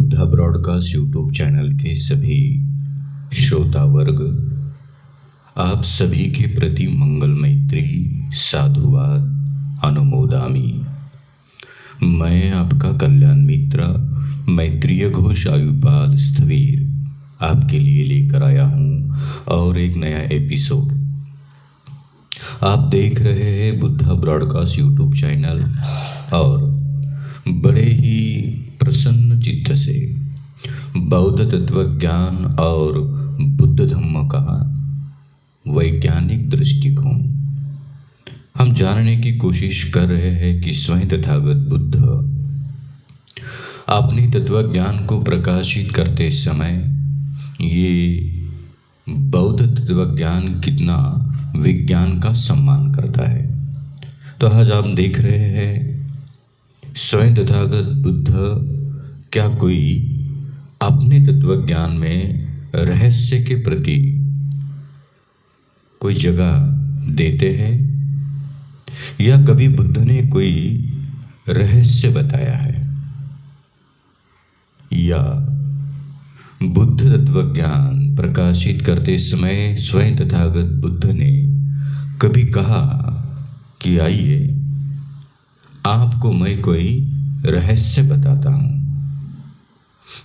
Buddha broadcast YouTube channel के सभी श्रोता वर्ग, आप सभी के प्रति मंगल मैत्री साधुवाद अनुमोदामी। मैं आपका कल्याण मित्र मैत्रीय घोष आयुपाल स्थवीर आपके लिए लेकर आया हूँ और एक नया एपिसोड। आप देख रहे हैं बुद्धा ब्रॉडकास्ट यूट्यूब चैनल और बड़े ही प्रसन्न चित्त से बौद्ध तत्व ज्ञान और बुद्ध धम्म का वैज्ञानिक दृष्टिकोण हम जानने की कोशिश कर रहे हैं कि स्वयं तथागत बुद्ध अपने तत्व ज्ञान को प्रकाशित करते समय ये बौद्ध तत्व ज्ञान कितना विज्ञान का सम्मान करता है। तो आज आप देख रहे हैं स्वयं तथागत बुद्ध क्या कोई अपने तत्व ज्ञान में रहस्य के प्रति कोई जगह देते हैं या कभी बुद्ध ने कोई रहस्य बताया है या बुद्ध तत्व ज्ञान प्रकाशित करते समय स्वयं तथागत बुद्ध ने कभी कहा कि आइए आपको मैं कोई रहस्य बताता हूँ,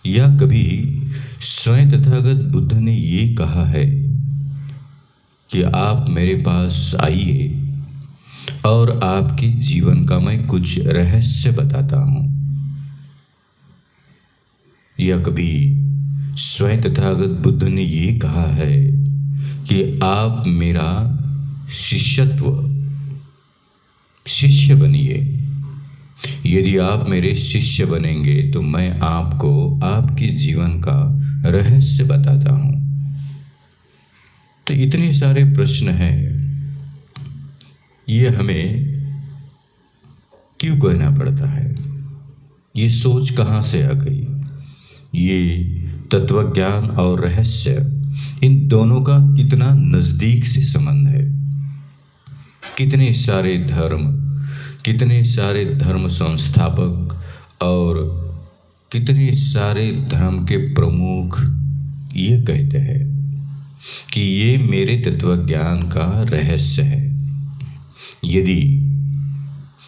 या कभी स्वयं तथागत बुद्ध ने ये कहा है कि आप मेरे पास आइए और आपके जीवन का मैं कुछ रहस्य बताता हूँ, या कभी स्वयं तथागत बुद्ध ने ये कहा है कि आप मेरा शिष्य बनिए। यदि आप मेरे शिष्य बनेंगे तो मैं आपको आपके जीवन का रहस्य बताता हूँ। तो इतने सारे प्रश्न हैं, ये हमें क्यों कहना पड़ता है? ये सोच कहाँ से आ गई? ये तत्वज्ञान और रहस्य, इन दोनों का कितना नज़दीक से संबंध है। कितने सारे धर्म संस्थापक और कितने सारे धर्म के प्रमुख ये कहते हैं कि ये मेरे तत्वज्ञान का रहस्य है। यदि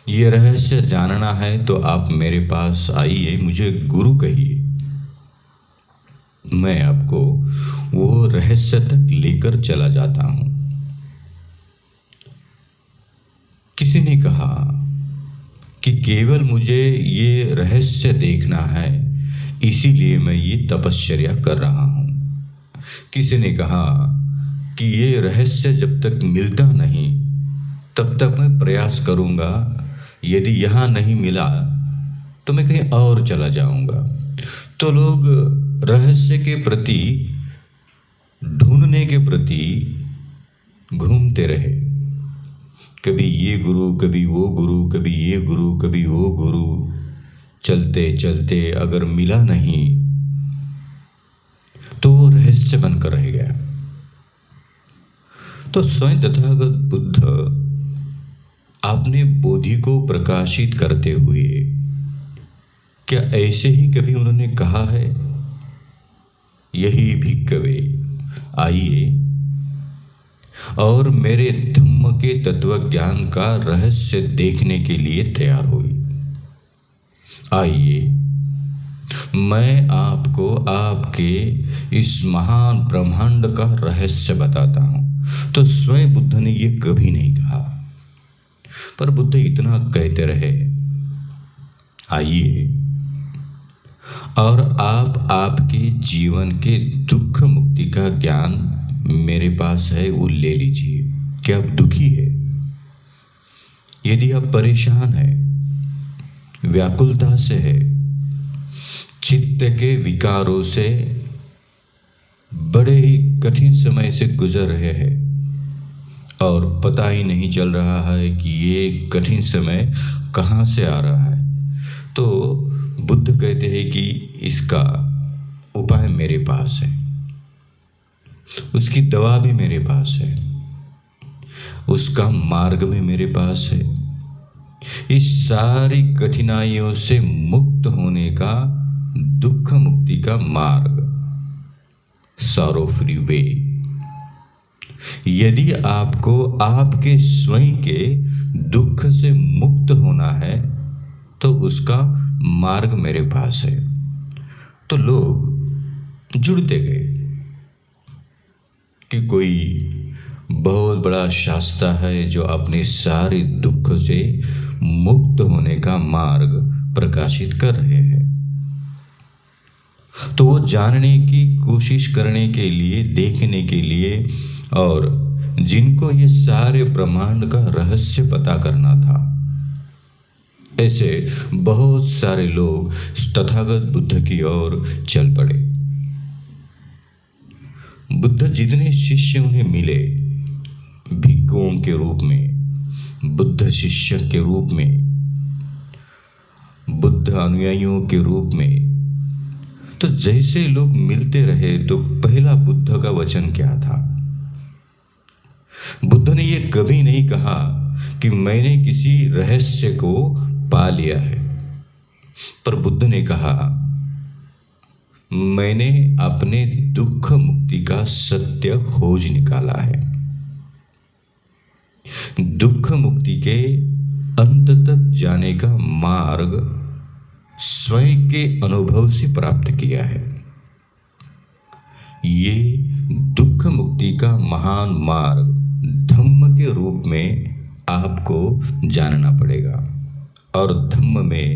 ये रहस्य जानना है तो आप मेरे पास आइए, मुझे गुरु कहिए, मैं आपको वो रहस्य तक लेकर चला जाता हूँ। किसी ने कहा कि केवल मुझे ये रहस्य देखना है, इसीलिए मैं ये तपश्चर्या कर रहा हूँ। किसी ने कहा कि ये रहस्य जब तक मिलता नहीं तब तक मैं प्रयास करूँगा, यदि यहाँ नहीं मिला तो मैं कहीं और चला जाऊँगा। तो लोग रहस्य के प्रति, ढूंढने के प्रति घूमते रहे। कभी ये गुरु, कभी वो गुरु, कभी ये गुरु, कभी वो गुरु। चलते चलते अगर मिला नहीं तो वो रहस्य बनकर रह गया। तो स्वयं तथागत बुद्ध अपने बोधि को प्रकाशित करते हुए क्या ऐसे ही कभी उन्होंने कहा है, यही भिक्खवे आइए और मेरे धम्म के तत्व ज्ञान का रहस्य देखने के लिए तैयार हुई। आइए, मैं आपको आपके इस महान ब्रह्मांड का रहस्य बताता हूँ। तो स्वयं बुद्ध ने ये कभी नहीं कहा, पर बुद्ध इतना कहते रहे, आइए और आप आपके जीवन के दुख मुक्ति का ज्ञान मेरे पास है, वो ले लीजिए। क्या आप दुखी है? यदि आप परेशान है, व्याकुलता से है, चित्त के विकारों से बड़े ही कठिन समय से गुजर रहे हैं और पता ही नहीं चल रहा है कि ये कठिन समय कहाँ से आ रहा है, तो बुद्ध कहते हैं कि इसका उपाय मेरे पास है, उसकी दवा भी मेरे पास है, उसका मार्ग भी मेरे पास है। इस सारी कठिनाइयों से मुक्त होने का, दुख का मार्ग, सॉरो फ्री वे। यदि आपको आपके स्वयं के दुख से मुक्त होना है तो उसका मार्ग मेरे पास है। तो लोग जुड़ते गए कि कोई बहुत बड़ा शास्त्र है जो अपने सारे दुख से मुक्त होने का मार्ग प्रकाशित कर रहे हैं। तो वो जानने की कोशिश करने के लिए, देखने के लिए, और जिनको ये सारे ब्रह्मांड का रहस्य पता करना था, ऐसे बहुत सारे लोग तथागत बुद्ध की ओर चल पड़े। बुद्ध जितने शिष्य उन्हें मिले भिक्षुओं के रूप में, बुद्ध शिष्य के रूप में, बुद्ध अनुयायियों के रूप में, तो जैसे लोग मिलते रहे तो पहला बुद्ध का वचन क्या था? बुद्ध ने ये कभी नहीं कहा कि मैंने किसी रहस्य को पा लिया है, पर बुद्ध ने कहा मैंने अपने दुख मुक्ति का सत्य खोज निकाला है। दुख मुक्ति के अंत तक जाने का मार्ग स्वयं के अनुभव से प्राप्त किया है। ये दुख मुक्ति का महान मार्ग धम्म के रूप में आपको जानना पड़ेगा। और धम्म में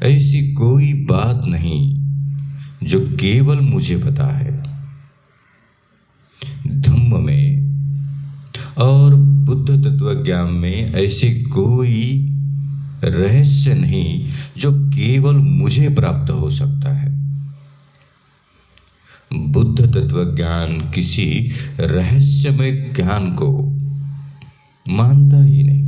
ऐसी कोई बात नहीं जो केवल मुझे पता है। धम्म में और बुद्ध तत्वज्ञान में ऐसे कोई रहस्य नहीं जो केवल मुझे प्राप्त हो सकता है। बुद्ध तत्वज्ञान किसी रहस्यमय ज्ञान को मानता ही नहीं।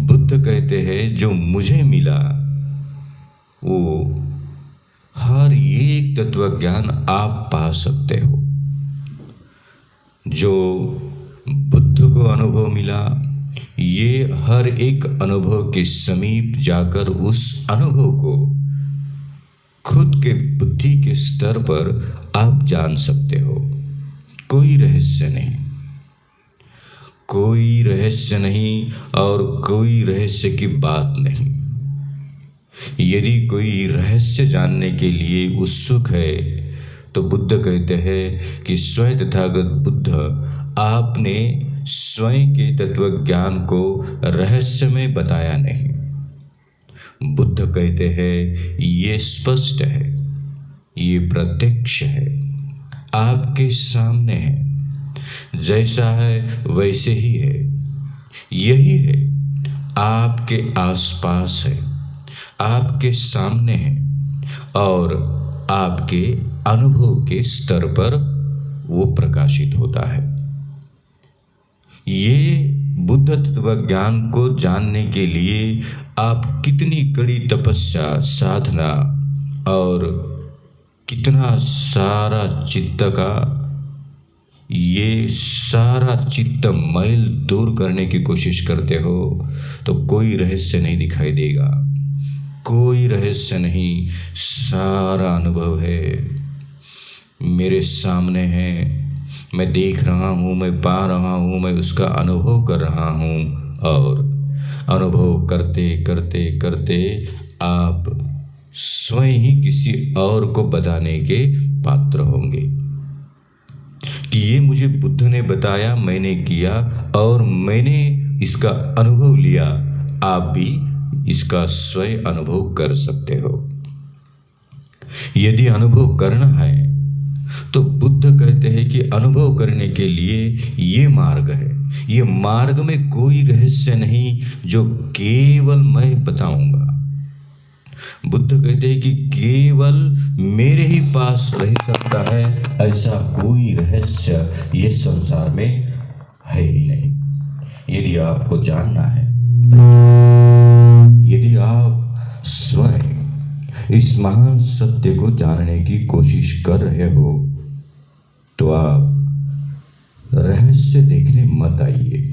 बुद्ध कहते हैं जो मुझे मिला वो हर एक तत्वज्ञान आप पा सकते हो। जो बुद्ध को अनुभव मिला, ये हर एक अनुभव के समीप जाकर उस अनुभव को खुद के बुद्धि के स्तर पर आप जान सकते हो। कोई रहस्य नहीं, कोई रहस्य नहीं और कोई रहस्य की बात नहीं। यदि कोई रहस्य जानने के लिए उत्सुक है तो बुद्ध कहते हैं कि स्वयं तथागत बुद्ध आपने स्वयं के तत्वज्ञान को रहस्य में बताया नहीं। बुद्ध कहते हैं ये स्पष्ट है, ये प्रत्यक्ष है, आपके सामने है, जैसा है वैसे ही है, यही है, आपके आसपास है, आपके सामने है और आपके अनुभव के स्तर पर वो प्रकाशित होता है। ये बुद्ध तत्वज्ञान को जानने के लिए आप कितनी कड़ी तपस्या, साधना और कितना सारा चित्त का ये सारा चित्त मैल दूर करने की कोशिश करते हो तो कोई रहस्य नहीं दिखाई देगा, कोई रहस्य नहीं। सारा अनुभव है, मेरे सामने है, मैं देख रहा हूँ, मैं पा रहा हूँ, मैं उसका अनुभव कर रहा हूँ। और अनुभव करते करते करते आप स्वयं ही किसी और को बताने के पात्र होंगे कि ये मुझे बुद्ध ने बताया, मैंने किया और मैंने इसका अनुभव लिया। आप भी इसका स्वयं अनुभव कर सकते हो। यदि अनुभव करना है तो बुद्ध कहते हैं कि अनुभव करने के लिए ये मार्ग है। ये मार्ग में कोई रहस्य नहीं जो केवल मैं बताऊंगा। बुद्ध कहते हैं कि केवल मेरे ही पास रह सकता है, ऐसा कोई रहस्य ये संसार में है ही नहीं। यदि आपको जानना है, यदि आप स्वयं इस महान सत्य को जानने की कोशिश कर रहे हो तो आप रहस्य देखने मत आइए।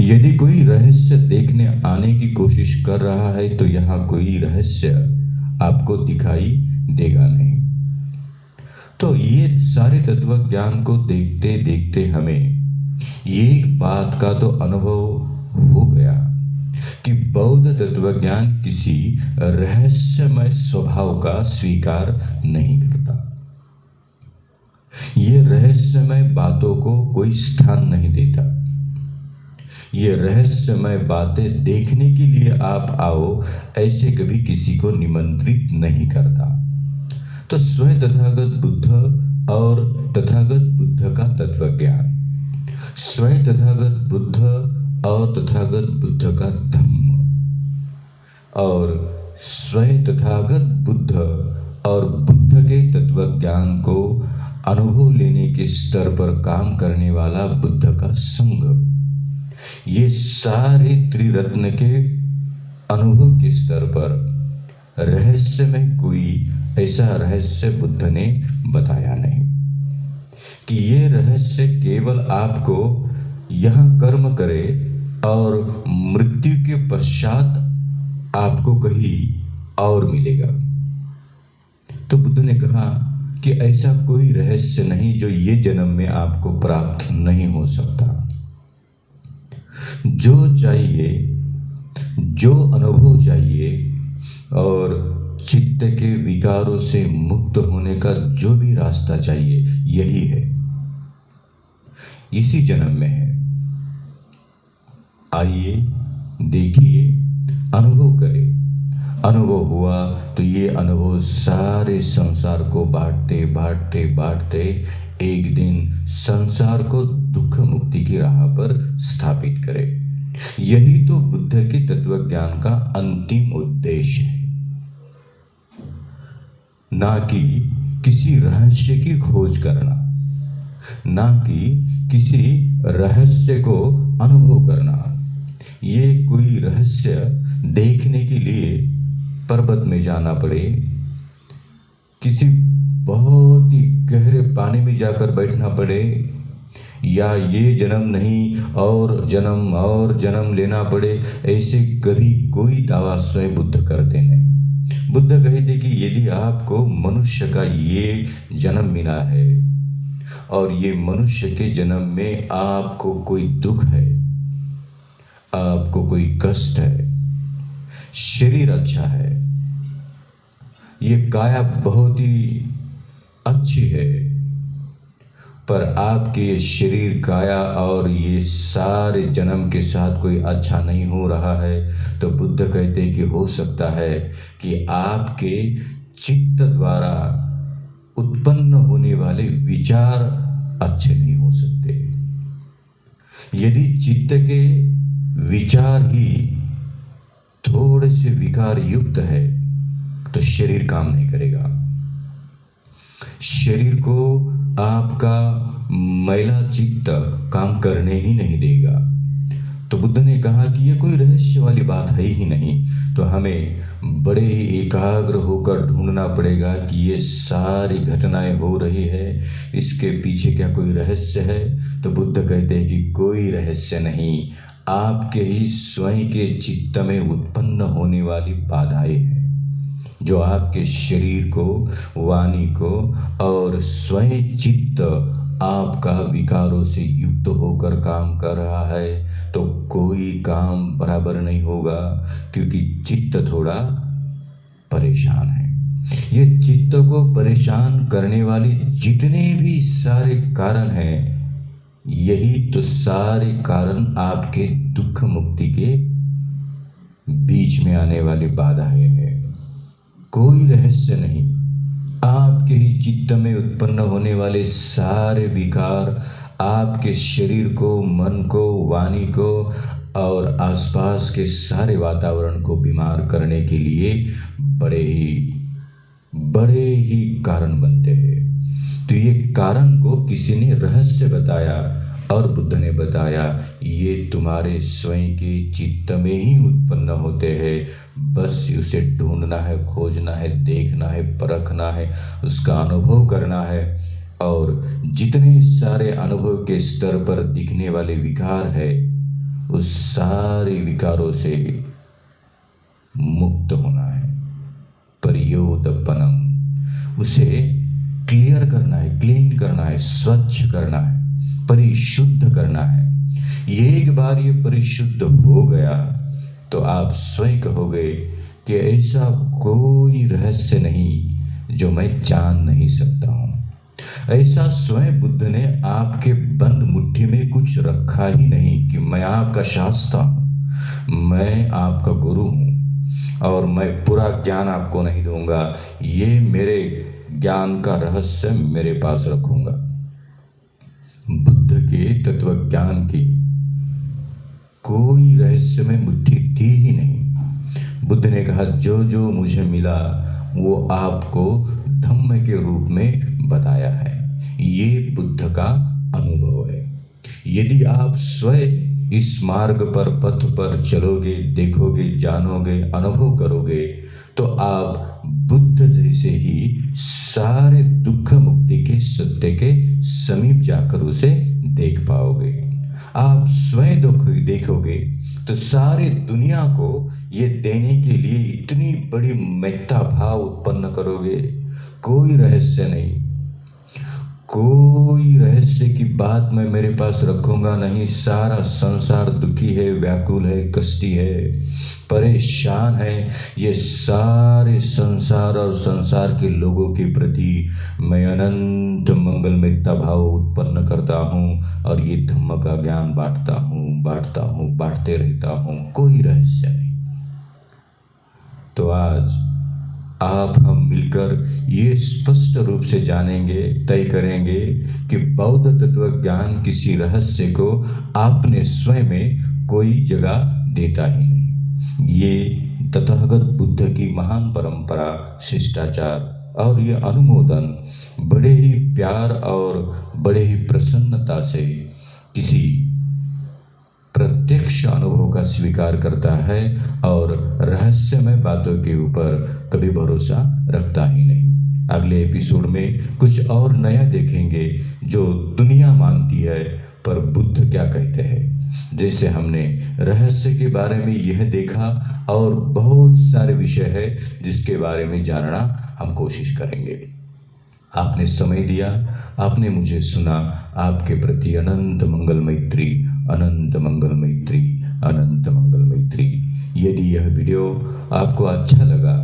यदि कोई रहस्य देखने आने की कोशिश कर रहा है तो यहाँ कोई रहस्य आपको दिखाई देगा नहीं। तो ये सारे तत्व ज्ञान को देखते देखते हमें एक बात का तो अनुभव हो गया कि बौद्ध तत्वज्ञान किसी रहस्यमय स्वभाव का स्वीकार नहीं करता। ये रहस्यमय बातों को कोई स्थान नहीं देता। ये रहस्यमय बातें देखने के लिए आप आओ, ऐसे कभी किसी को निमंत्रित नहीं करता। तो स्वयं तथागत बुद्ध और तथागत बुद्ध का तत्वज्ञान, स्वयं तथागत बुद्ध और तथागत बुद्ध का धम्म, और स्वयं तथागत बुद्ध और बुद्ध के तत्वज्ञान को अनुभव लेने के स्तर पर काम करने वाला बुद्ध का संघ, ये सारे त्रिरत्न के अनुभव के स्तर पर रहस्य में कोई ऐसा रहस्य बुद्ध ने बताया नहीं कि ये रहस्य केवल आपको यहाँ कर्म करे और मृत्यु के पश्चात आपको कहीं और मिलेगा। तो बुद्ध ने कहा कि ऐसा कोई रहस्य नहीं जो ये जन्म में आपको प्राप्त नहीं हो सकता। जो चाहिए, जो अनुभव चाहिए और चित्त के विकारों से मुक्त होने का जो भी रास्ता चाहिए, यही है, इसी जन्म में है। आइए, देखिए, अनुभव करें। अनुभव हुआ तो ये अनुभव सारे संसार को बांटते बांटते बांटते एक दिन संसार को दुख मुक्ति की राह पर स्थापित करे। यही तो बुद्ध के तत्वज्ञान का अंतिम उद्देश्य है, ना कि किसी रहस्य की खोज करना, ना कि किसी रहस्य को अनुभव करना। ये कोई रहस्य देखने के लिए पर्वत में जाना पड़े, किसी बहुत ही गहरे पानी में जाकर बैठना पड़े, या ये जन्म नहीं और जन्म लेना पड़े, ऐसे कभी कोई दावा स्वयं बुद्ध करते नहीं। बुद्ध कहते कि यदि आपको मनुष्य का ये जन्म मिला है और ये मनुष्य के जन्म में आपको कोई दुख है, आपको कोई कष्ट है, शरीर अच्छा है, ये काया बहुत ही अच्छी है, पर आपके ये शरीर, काया और ये सारे जन्म के साथ कोई अच्छा नहीं हो रहा है, तो बुद्ध कहते हैं कि हो सकता है कि आपके चित्त द्वारा उत्पन्न होने वाले विचार अच्छे नहीं हो सकते। यदि चित्त के विचार ही थोड़े से विकार युक्त है तो शरीर काम नहीं करेगा। शरीर को आपका मैला चित्त काम करने ही नहीं देगा। तो बुद्ध ने कहा कि ये कोई रहस्य वाली बात है ही नहीं, तो हमें बड़े ही एकाग्र होकर ढूंढना पड़ेगा कि ये सारी घटनाएं हो रही है, इसके पीछे क्या कोई रहस्य है। तो बुद्ध कहते हैं कि कोई रहस्य नहीं, आपके ही स्वयं के चित्त में उत्पन्न होने वाली बाधाएं हैं जो आपके शरीर को, वाणी को और स्वयं चित्त आपका विकारों से युक्त होकर काम कर रहा है, तो कोई काम बराबर नहीं होगा, क्योंकि चित्त थोड़ा परेशान है। ये चित्त को परेशान करने वाली जितने भी सारे कारण हैं, यही तो सारे कारण आपके दुख मुक्ति के बीच में आने वाली बाधाएं हैं। कोई रहस्य नहीं, आपके ही चित्त में उत्पन्न होने वाले सारे विकार आपके शरीर को, मन को, वाणी को और आसपास के सारे वातावरण को बीमार करने के लिए बड़े ही कारण बनते हैं। तो ये कारण को किसी ने रहस्य बताया और बुद्ध ने बताया, ये तुम्हारे स्वयं के चित्त में ही उत्पन्न होते हैं, बस उसे ढूंढना है, खोजना है, देखना है, परखना है, उसका अनुभव करना है, और जितने सारे अनुभव के स्तर पर दिखने वाले विकार है, उस सारे विकारों से मुक्त होना है। पर उसे क्लियर करना है, क्लीन करना है, स्वच्छ करना है, परिशुद्ध करना है। एक बार ये परिशुद्ध हो गया तो आप स्वयं कहोगे कि ऐसा कोई रहस्य नहीं जो मैं जान नहीं सकता हूं। ऐसा स्वयं बुद्ध ने आपके बंद मुट्ठी में कुछ रखा ही नहीं कि मैं आपका शास्त्र हूं, मैं आपका गुरु हूं और मैं पूरा ज्ञान आपको नहीं दूंगा, ये मेरे ज्ञान का रहस्य मेरे पास रखूंगा। बुद्ध के तत्व ज्ञान की कोई रहस्य में मुट्ठी थी ही नहीं। बुद्ध ने कहा जो जो मुझे मिला वो आपको धम्म के रूप में बताया है। ये बुद्ध का अनुभव है। यदि आप स्वयं इस मार्ग पर, पथ पर चलोगे, देखोगे, जानोगे, अनुभव करोगे तो आप बुद्ध जैसे ही सारे दुख मुक्ति के सत्य के समीप जाकर उसे देख पाओगे। आप स्वयं देखोगे तो सारी दुनिया को ये देने के लिए इतनी बड़ी महत्ता भाव उत्पन्न करोगे। कोई रहस्य नहीं, कोई रहस्य की बात मैं मेरे पास रखूंगा नहीं। सारा संसार दुखी है, व्याकुल है, कष्टी है, परेशान है। ये सारे संसार और संसार के लोगों के प्रति मैं अनंत मंगलमयता भाव उत्पन्न करता हूँ और ये धम्म का ज्ञान बांटते रहता हूँ। कोई रहस्य नहीं। तो आज आप हम मिलकर ये स्पष्ट रूप से जानेंगे, तय करेंगे कि बौद्ध तत्व ज्ञान किसी रहस्य को आपने स्वयं में कोई जगह देता ही नहीं। ये तथागत बुद्ध की महान परंपरा, शिष्टाचार और ये अनुमोदन बड़े ही प्यार और बड़े ही प्रसन्नता से किसी प्रत्यक्ष अनुभव का स्वीकार करता है और रहस्यमय बातों के ऊपर कभी भरोसा रखता ही नहीं। अगले एपिसोड में कुछ और नया देखेंगे जो दुनिया मानती है पर बुद्ध क्या कहते हैं। जैसे हमने रहस्य के बारे में यह देखा और बहुत सारे विषय है जिसके बारे में जानना हम कोशिश करेंगे। आपने समय दिया, आपने मुझे सुना। आपके प्रति अनंत मंगल मैत्री, अनंत मंगल मैत्री, अनंत मंगल मैत्री। यदि यह वीडियो आपको अच्छा लगा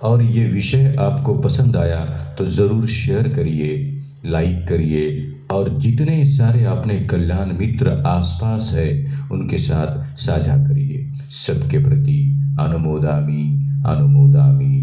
और ये विषय आपको पसंद आया तो ज़रूर शेयर करिए, लाइक करिए और जितने सारे अपने कल्याण मित्र आसपास है उनके साथ साझा करिए। सबके प्रति अनुमोदामी, अनुमोदामी,